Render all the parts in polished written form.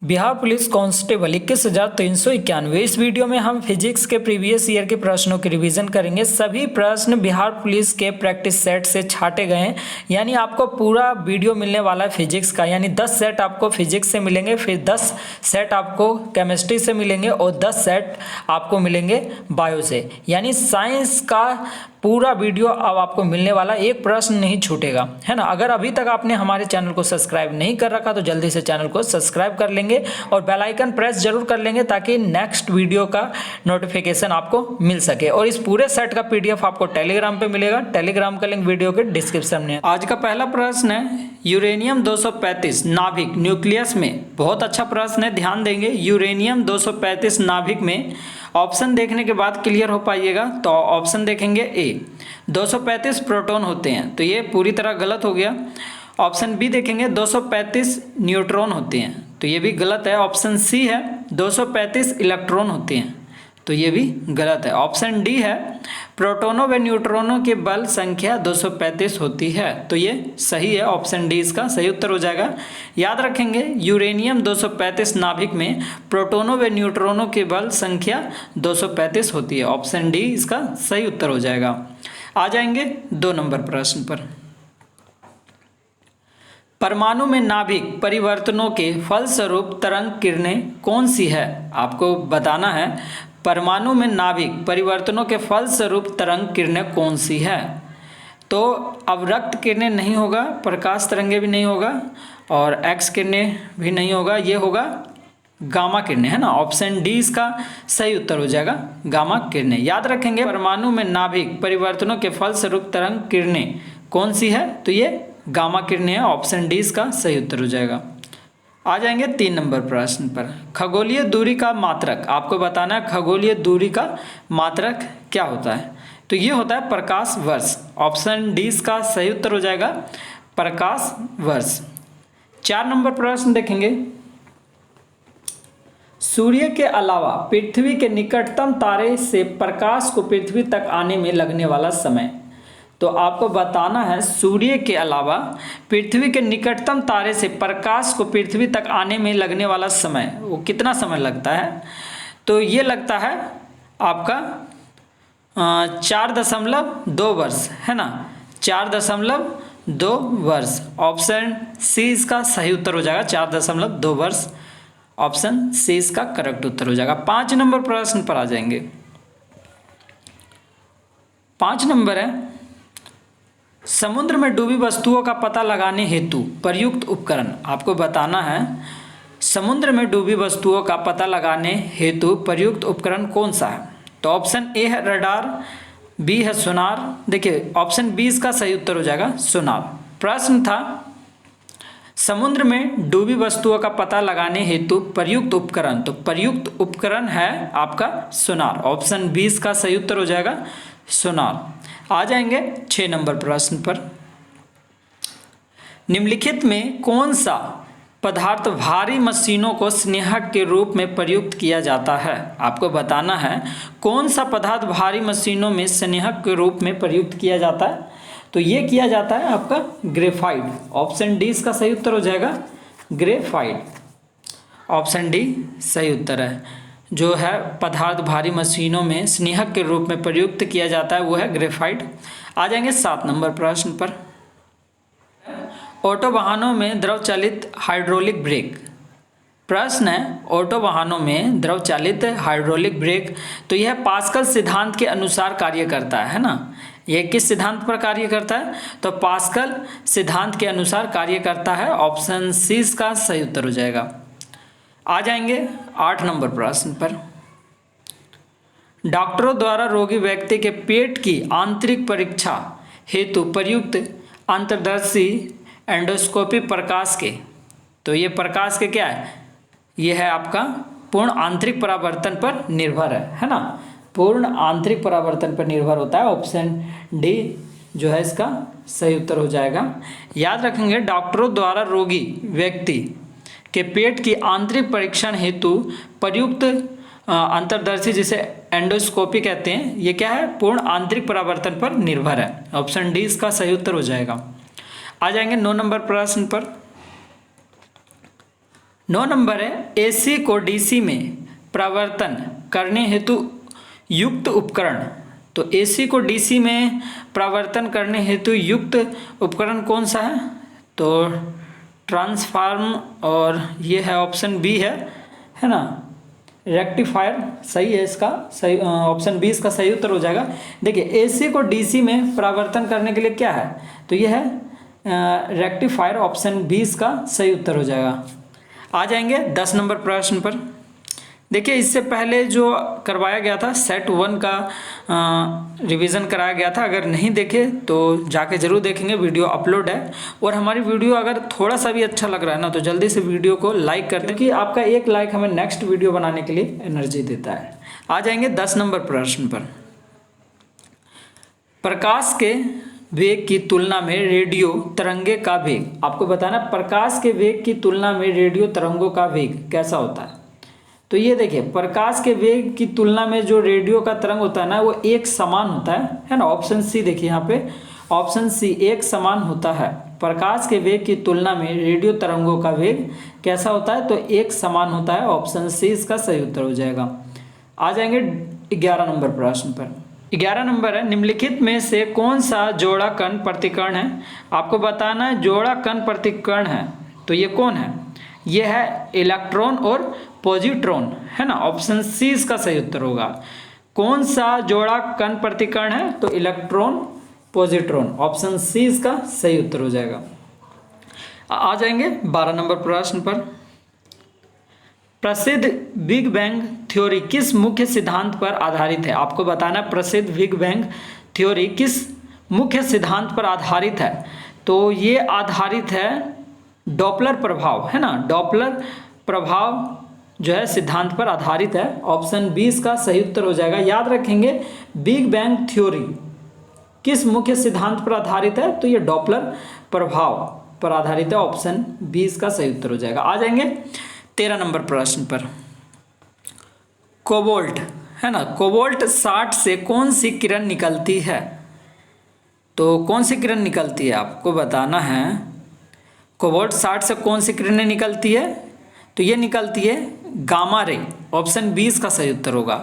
Bihar police constable 21,391। इस video में हम फिजिक्स के प्रीवियस ईयर के प्रश्नों की रिवीजन करेंगे। सभी प्रश्न बिहार पुलिस के प्रैक्टिस सेट से छाटे गए हैं, यानी आपको पूरा वीडियो मिलने वाला है फिजिक्स का। यानी 10 सेट आपको फिजिक्स से मिलेंगे, फिर 10 सेट आपको केमिस्ट्री से मिलेंगे और 10 सेट आपको मिलेंगे बायो से। यानी साइंस का पूरा वीडियो अब आपको मिलने वाला, एक प्रश्न नहीं छूटेगा, है ना। अगर अभी तक आपने हमारे चैनल को सब्सक्राइब नहीं कर रखा तो जल्दी से चैनल को सब्सक्राइब कर लेंगे और बेल आइकन प्रेस जरूर कर लेंगे ताकि नेक्स्ट वीडियो का नोटिफिकेशन आपको मिल सके। और इस पूरे सेट का पीडीएफ आपको टेलीग्राम पे मिलेगा। टेलीग्राम का लिंक वीडियो के डिस्क्रिप्शन में है। आज का पहला प्रश्न है, यूरेनियम 235 नाभिक न्यूक्लियस में। बहुत अच्छा प्रश्न है, ध्यान देंगे। यूरेनियम 235 नाभिक में ऑप्शन देखने के बाद क्लियर हो पाइएगा। तो ऑप्शन देखेंगे ए 235 प्रोटॉन होते हैं, तो ये पूरी तरह गलत हो गया। ऑप्शन बी देखेंगे 235 न्यूट्रॉन होते हैं, तो ये भी गलत है। ऑप्शन सी है 235 इलेक्ट्रॉन होते हैं, तो ये भी गलत है। ऑप्शन डी है प्रोटॉनों व न्यूट्रॉनों की बल संख्या 235 होती है, तो ये सही है। ऑप्शन डी इसका सही उत्तर हो जाएगा। याद रखेंगे यूरेनियम 235 नाभिक में प्रोटॉनों व न्यूट्रॉनों की बल संख्या 235 होती है। ऑप्शन डी इसका सही उत्तर हो जाएगा। आ जाएंगे 2 नंबर प्रश्न पर। परमाणु में नाभिक परिवर्तनों के फलस्वरूप तरंग किरणें कौन सी है? आपको बताना है परमाणु में नाभिक परिवर्तनों के फलस्वरूप तरंग किरणें कौन सी है। तो अब रक्त किरणें नहीं होगा, प्रकाश तरंगे भी नहीं होगा और एक्स किरणें भी नहीं होगा, ये होगा गामा किरणें, है ना। ऑप्शन डी इसका सही उत्तर हो जाएगा, गामा किरणें। याद रखेंगे परमाणु में नाभिक परिवर्तनों के फलस्वरूप तरंग किरणें कौन सी है, तो ये गामा किरणें है। ऑप्शन डी इसका सही उत्तर हो जाएगा। आ जाएंगे 3 नंबर प्रश्न पर। खगोलीय दूरी का मात्रक, आपको बताना है खगोलीय दूरी का मात्रक क्या होता है। तो ये होता है प्रकाश वर्ष। ऑप्शन डी इसका सही उत्तर हो जाएगा, प्रकाश वर्ष। 4 नंबर प्रश्न देखेंगे, सूर्य के अलावा पृथ्वी के निकटतम तारे से प्रकाश को पृथ्वी तक आने में लगने वाला समय। तो आपको बताना है सूर्य के अलावा पृथ्वी के निकटतम तारे से प्रकाश को पृथ्वी तक आने में लगने वाला समय, वो कितना समय लगता है। तो ये लगता है आपका 4.2 वर्ष, है ना। 4.2 वर्ष। ऑप्शन सी इसका सही उत्तर हो जाएगा, 4.2 वर्ष। ऑप्शन सी इसका करेक्ट उत्तर हो जाएगा। 5 नंबर प्रश्न पर आ जाएंगे। 5 नंबर है, समुद्र में डूबी वस्तुओं का पता लगाने हेतु प्रयुक्त उपकरण। आपको बताना है समुद्र में डूबी वस्तुओं का पता लगाने हेतु प्रयुक्त उपकरण कौन सा है। तो ऑप्शन ए है रडार, बी है सोनार। देखिए ऑप्शन बी इसका सही उत्तर हो जाएगा, सोनार। प्रश्न था समुद्र में डूबी वस्तुओं का पता लगाने हेतु प्रयुक्त उपकरण, तो प्रयुक्त उपकरण है आपका सोनार। ऑप्शन बी इसका सही उत्तर हो जाएगा, सोनार। आ जाएंगे 6 नंबर प्रश्न पर। निम्नलिखित में कौन सा पदार्थ भारी मशीनों को स्नेहक के रूप में प्रयुक्त किया जाता है। आपको बताना है कौन सा पदार्थ भारी मशीनों में स्नेहक के रूप में प्रयुक्त किया जाता है। तो ये किया जाता है आपका ग्रेफाइट। ऑप्शन डी इसका सही उत्तर हो जाएगा, ग्रेफाइट। ऑप्शन डी सही उत्तर है। जो है पदार्थ भारी मशीनों में स्नेहक के रूप में प्रयुक्त किया जाता है वो है ग्रेफाइट। आ जाएंगे 7 नंबर प्रश्न पर। ऑटो वाहनों में द्रव चालित हाइड्रोलिक ब्रेक। प्रश्न है ऑटो वाहनों में द्रव चालित हाइड्रोलिक ब्रेक, तो यह पास्कल सिद्धांत के अनुसार कार्य करता है ना। यह किस सिद्धांत पर कार्य करता है, तो पास्कल सिद्धांत के अनुसार कार्य करता है। ऑप्शन सी इसका सही उत्तर हो जाएगा। आ जाएंगे 8 नंबर प्रश्न पर। डॉक्टरों द्वारा रोगी व्यक्ति के पेट की आंतरिक परीक्षा हेतु प्रयुक्त अंतर्दर्शी एंडोस्कोपी प्रकाश के, तो ये प्रकाश के क्या है, ये है आपका पूर्ण आंतरिक परावर्तन पर निर्भर है ना। पूर्ण आंतरिक परावर्तन पर निर्भर होता है। ऑप्शन डी जो है इसका सही उत्तर हो जाएगा। याद रखेंगे डॉक्टरों द्वारा रोगी व्यक्ति के पेट की आंतरिक परीक्षण हेतु प्रयुक्त अंतर्दर्शी जिसे एंडोस्कोपी कहते हैं, ये क्या है, पूर्ण आंतरिक परावर्तन पर निर्भर है। ऑप्शन डी इसका सही उत्तर हो जाएगा। आ जाएंगे 9 नंबर प्रश्न पर। 9 नंबर है एसी को डीसी में परिवर्तन करने हेतु युक्त उपकरण। तो एसी को डीसी में परिवर्तन करने हेतु युक्त उपकरण कौन सा है? तो ट्रांसफार्म, और ये है ऑप्शन बी है ना, रेक्टिफायर सही है इसका, सही ऑप्शन बी इसका सही उत्तर हो जाएगा। देखिए एसी को डीसी में परिवर्तन करने के लिए क्या है? तो ये है रेक्टिफायर, ऑप्शन बी इसका सही उत्तर हो जाएगा। आ जाएंगे 10 नंबर प्रश्न पर। देखिए इससे पहले जो करवाया गया था सेट 1 का रिवीजन कराया गया था, अगर नहीं देखे तो जाके ज़रूर देखेंगे, वीडियो अपलोड है। और हमारी वीडियो अगर थोड़ा सा भी अच्छा लग रहा है ना तो जल्दी से वीडियो को लाइक कर दें, क्योंकि आपका एक लाइक हमें नेक्स्ट वीडियो बनाने के लिए एनर्जी देता है। आ जाएंगे 10 नंबर प्रश्न पर। प्रकाश के वेग की तुलना में रेडियो तरंगे का वेग, आपको बताना प्रकाश के वेग की तुलना में रेडियो तरंगों का वेग कैसा होता है। तो ये देखिए प्रकाश के वेग की तुलना में जो रेडियो का तरंग होता है ना वो एक समान होता है ना। ऑप्शन सी देखिए यहाँ पे, ऑप्शन सी एक समान होता है। प्रकाश के वेग की तुलना में रेडियो तरंगों का वेग कैसा होता है? तो एक समान होता है, ऑप्शन सी इसका सही उत्तर हो जाएगा। आ जाएंगे 11 नंबर प्रश्न पर। 11 नंबर है निम्नलिखित में से कौन सा जोड़ा कण प्रतिकरण है? आपको बताना है जोड़ा कण प्रतिकरण है तो ये कौन है? ये है इलेक्ट्रॉन और पॉजिट्रॉन, है ना, ऑप्शन सी इसका सही उत्तर होगा। कौन सा जोड़ा कण प्रतिकरण है? तो इलेक्ट्रॉन पॉजिट्रॉन, ऑप्शन सी इसका सही उत्तर हो जाएगा। आ जाएंगे 12 नंबर प्रश्न पर। प्रसिद्ध बिग बैंग थ्योरी किस मुख्य सिद्धांत पर आधारित है? आपको बताना प्रसिद्ध बिग बैंग थ्योरी किस मुख्य सिद्धांत पर आधारित है? तो ये आधारित है डॉपलर प्रभाव, है ना, डॉपलर प्रभाव जो है सिद्धांत पर आधारित है, ऑप्शन बी इसका सही उत्तर हो जाएगा। याद रखेंगे बिग बैंग थ्योरी किस मुख्य सिद्धांत पर आधारित है? तो ये डॉपलर प्रभाव पर आधारित है, ऑप्शन बी इसका सही उत्तर हो जाएगा। आ जाएंगे 13 नंबर प्रश्न पर। कोबाल्ट, है ना, कोबाल्ट 60 से कौन सी किरण निकलती है? तो कौन सी किरण निकलती है आपको बताना है। कोबाल्ट 60 से कौन सी किरणें निकलती है? तो ये निकलती है गामा रे, ऑप्शन 20 का सही उत्तर होगा।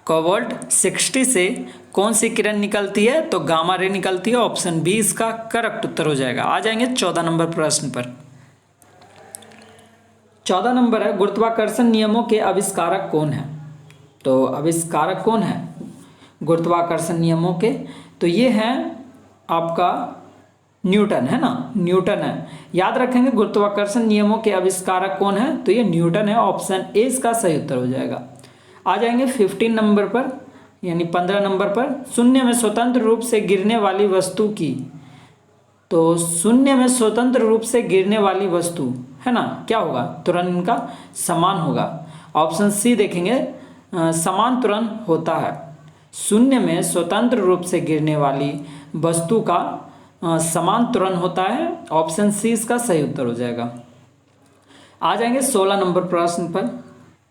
कोबाल्ट 60 से कौन सी किरण निकलती है? तो गामा रे निकलती है, ऑप्शन 20 का करेक्ट उत्तर हो जाएगा। आ जाएंगे 14 नंबर प्रश्न पर। 14 नंबर है गुरुत्वाकर्षण नियमों के आविष्कारक कौन है? तो आविष्कारक कौन है गुरुत्वाकर्षण नियमों के? तो ये है आपका न्यूटन, है ना, न्यूटन है। याद रखेंगे गुरुत्वाकर्षण नियमों के आविष्कारक कौन है? तो ये न्यूटन है, ऑप्शन ए इसका सही उत्तर हो जाएगा। आ जाएंगे 15 नंबर पर, यानी 15 नंबर पर। शून्य में स्वतंत्र रूप से गिरने वाली वस्तु की, तो शून्य में स्वतंत्र रूप से गिरने वाली वस्तु, है ना, क्या होगा? त्वरण इनका समान होगा, ऑप्शन सी देखेंगे समान त्वरण होता है। शून्य में स्वतंत्र रूप से गिरने वाली वस्तु का समान त्वरण होता है, ऑप्शन सी इसका सही उत्तर हो जाएगा। आ जाएंगे 16 नंबर प्रश्न पर।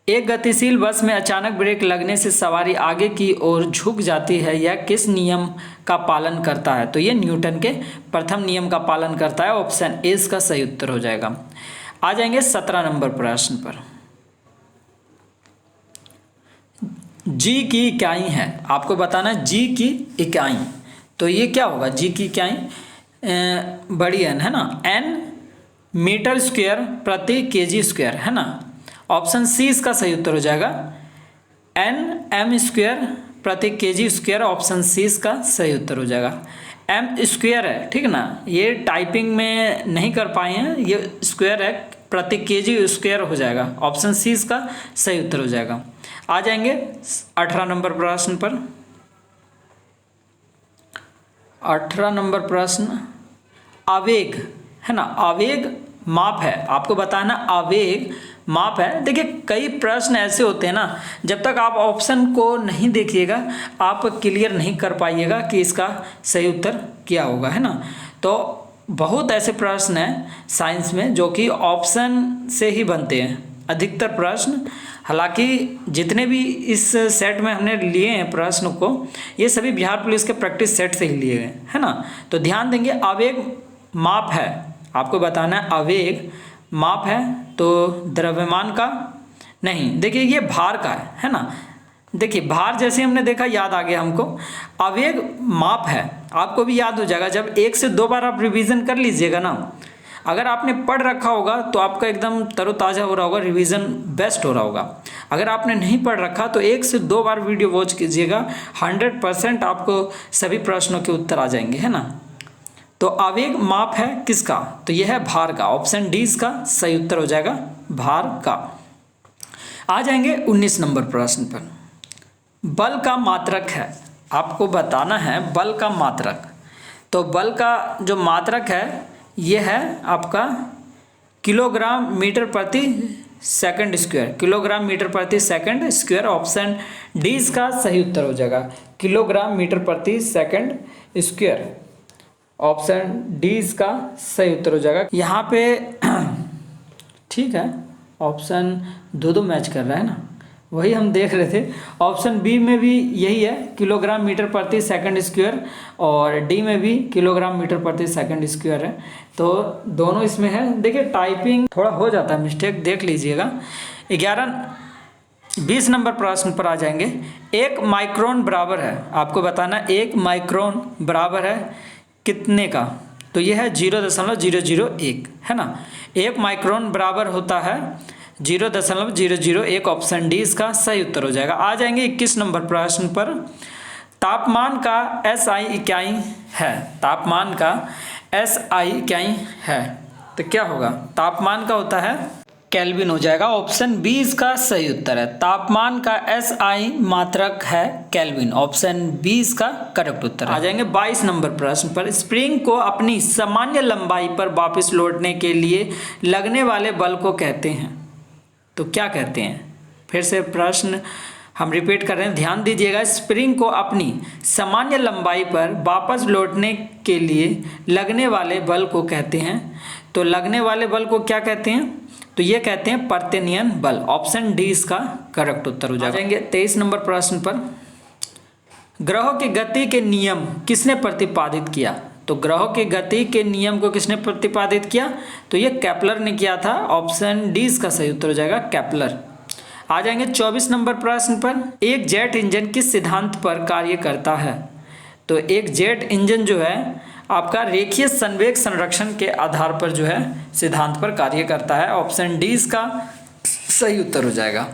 एक गतिशील बस में अचानक ब्रेक लगने से सवारी आगे की ओर झुक जाती है, यह किस नियम का पालन करता है? तो ये न्यूटन के प्रथम नियम का पालन करता है, ऑप्शन ए इसका सही उत्तर हो जाएगा। आ जाएंगे 17 नंबर प्रश्न पर। जी की इकाई है, आपको बताना जी की इकाई, तो ये क्या होगा? जी की इकाई बड़ी एन, है ना, एन मीटर स्क्वायर प्रति केजी स्क्वायर, है ना, ऑप्शन सी इसका सही उत्तर हो जाएगा। एन एम स्क्वायर प्रति केजी स्क्वायर, ऑप्शन सी इसका सही उत्तर हो जाएगा। एम स्क्वायर है, ठीक है ना, ये टाइपिंग में नहीं कर पाए हैं, ये स्क्वायर है, प्रति केजी स्क्वायर हो जाएगा, ऑप्शन सी इसका सही उत्तर हो जाएगा। आ जाएंगे 18 नंबर प्रश्न पर। 18 नंबर प्रश्न, आवेग, है ना, आवेग माप है, आपको बताना आवेग माप है। देखिए कई प्रश्न ऐसे होते हैं ना, जब तक आप ऑप्शन को नहीं देखिएगा आप क्लियर नहीं कर पाइएगा कि इसका सही उत्तर क्या होगा, है ना। तो बहुत ऐसे प्रश्न हैं साइंस में जो कि ऑप्शन से ही बनते हैं, अधिकतर प्रश्न। हालांकि जितने भी इस सेट में हमने लिए हैं प्रश्न को, ये सभी बिहार पुलिस के प्रैक्टिस सेट से ही लिए गए, है ना। तो ध्यान देंगे, आवेग माप है, आपको बताना है आवेग माप है तो द्रव्यमान का नहीं, देखिए ये भार का है ना। देखिए भार जैसे हमने देखा याद आ गया हमको। आवेग माप है, आपको भी याद हो जाएगा जब 1 से 2 बार आप रिवीजन कर लीजिएगा ना। अगर आपने पढ़ रखा होगा तो आपका एकदम तरोताज़ा हो रहा होगा, रिवीजन बेस्ट हो रहा होगा। अगर आपने नहीं पढ़ रखा तो 1 से 2 बार वीडियो वॉच कीजिएगा, 100% आपको सभी प्रश्नों के उत्तर आ जाएंगे, है ना। तो आवेग माप है किसका, तो यह है भार का। ऑप्शन डी इसका सही उत्तर हो जाएगा, भार का। आ जाएंगे 19 नंबर प्रश्न पर। बल का मात्रक है, आपको बताना है बल का मात्रक। तो बल का जो मात्रक है यह है आपका किलोग्राम मीटर प्रति सेकंड स्क्वायर, किलोग्राम मीटर प्रति सेकंड स्क्वायर। ऑप्शन डी इसका सही उत्तर हो जाएगा, किलोग्राम मीटर प्रति सेकंड स्क्वायर। ऑप्शन डी इसका सही उत्तर हो जाएगा। यहाँ पे ठीक है, ऑप्शन दो मैच कर रहा है ना, वही हम देख रहे थे। ऑप्शन बी में भी यही है, किलोग्राम मीटर प्रति सेकंड स्क्वायर, और डी में भी किलोग्राम मीटर प्रति सेकंड स्क्वायर है। तो दोनों इसमें है। देखिए टाइपिंग थोड़ा हो जाता है मिस्टेक, देख लीजिएगा। 20 नंबर प्रश्न पर आ जाएंगे। 1 माइक्रोन बराबर है, आपको बताना 1 माइक्रोन बराबर है कितने का, तो यह है 0.001, है ना। 1 माइक्रोन बराबर होता है 0.001। ऑप्शन डी इसका सही उत्तर हो जाएगा। आ जाएंगे 21 नंबर प्रश्न पर। तापमान का एसआई इकाई है, तापमान का एसआई इकाई है, तो क्या होगा, तापमान का होता है केल्विन हो जाएगा। ऑप्शन बी इसका सही उत्तर है, तापमान का एसआई मात्रक है केल्विन। ऑप्शन बी इसका करेक्ट उत्तर है। आ जाएंगे 22 नंबर प्रश्न पर। स्प्रिंग को अपनी सामान्य लंबाई पर वापस लौटने के लिए लगने वाले बल को कहते हैं, तो क्या कहते हैं। फिर से प्रश्न हम रिपीट कर रहे हैं, ध्यान दीजिएगा। स्प्रिंग को अपनी सामान्य लंबाई पर वापस लौटने के लिए लगने वाले बल को कहते हैं, तो लगने वाले बल को क्या कहते हैं, तो ये कहते हैं पर्तेनियन बल। ऑप्शन डी इसका करेक्ट उत्तर हो जाएंगे। 23 नंबर प्रश्न पर। ग्रहों की गति के नियम किसने प्रतिपादित किया, तो ग्रहों की गति के नियम को किसने प्रतिपादित किया, तो ये केपलर ने किया था। ऑप्शन डी इसका सही उत्तर हो जाएगा, केपलर। आ जाएंगे 24 नंबर प्रश्न पर। एक जेट इंजन किस सिद्धांत पर कार्य करता है, तो एक जेट इंजन जो है आपका रेखीय संवेग संरक्षण के आधार पर जो है सिद्धांत पर कार्य करता है। ऑप्शन डी इसका सही उत्तर हो जाएगा।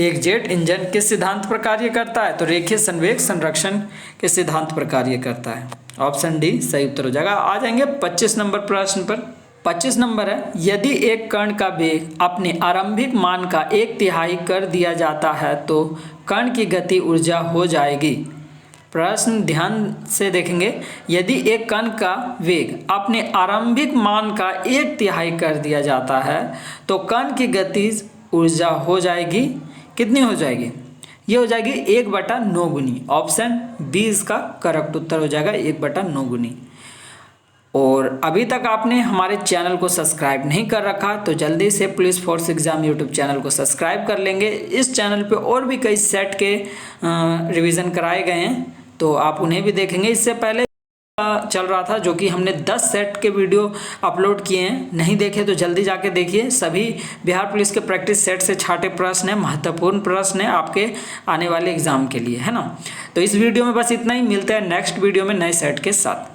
एक जेट इंजन किस सिद्धांत पर कार्य करता है, तो रेखीय संवेग संरक्षण के सिद्धांत पर कार्य करता है। ऑप्शन डी सही उत्तर हो जाएगा। आ जाएंगे 25 नंबर प्रश्न पर। 25 नंबर है, यदि एक कण का वेग अपने आरंभिक मान का 1/3 कर दिया जाता है तो कण की गति ऊर्जा हो जाएगी। प्रश्न ध्यान से देखेंगे, यदि एक कण का वेग अपने आरंभिक मान का 1/3 कर दिया जाता है तो कण की गति ऊर्जा हो जाएगी, कितनी हो जाएगी, ये हो जाएगी 1/9 गुनी। ऑप्शन बी इसका करेक्ट उत्तर हो जाएगा, 1/9 गुनी। और अभी तक आपने हमारे चैनल को सब्सक्राइब नहीं कर रखा तो जल्दी से police force exam YouTube channel को सब्सक्राइब कर लेंगे। इस चैनल पे और भी कई सेट के रिवीजन कराए गए हैं, तो आप उन्हें भी देखेंगे। इससे पहले चल रहा था जो कि हमने 10 सेट के वीडियो अपलोड किए हैं, नहीं देखे तो जल्दी जाके देखिए। सभी बिहार पुलिस के प्रैक्टिस सेट से छाटे प्रश्न हैं, महत्वपूर्ण प्रश्न हैं आपके आने वाले एग्जाम के लिए, है ना। तो इस वीडियो में बस इतना ही, मिलते हैं नेक्स्ट वीडियो में नए सेट के साथ।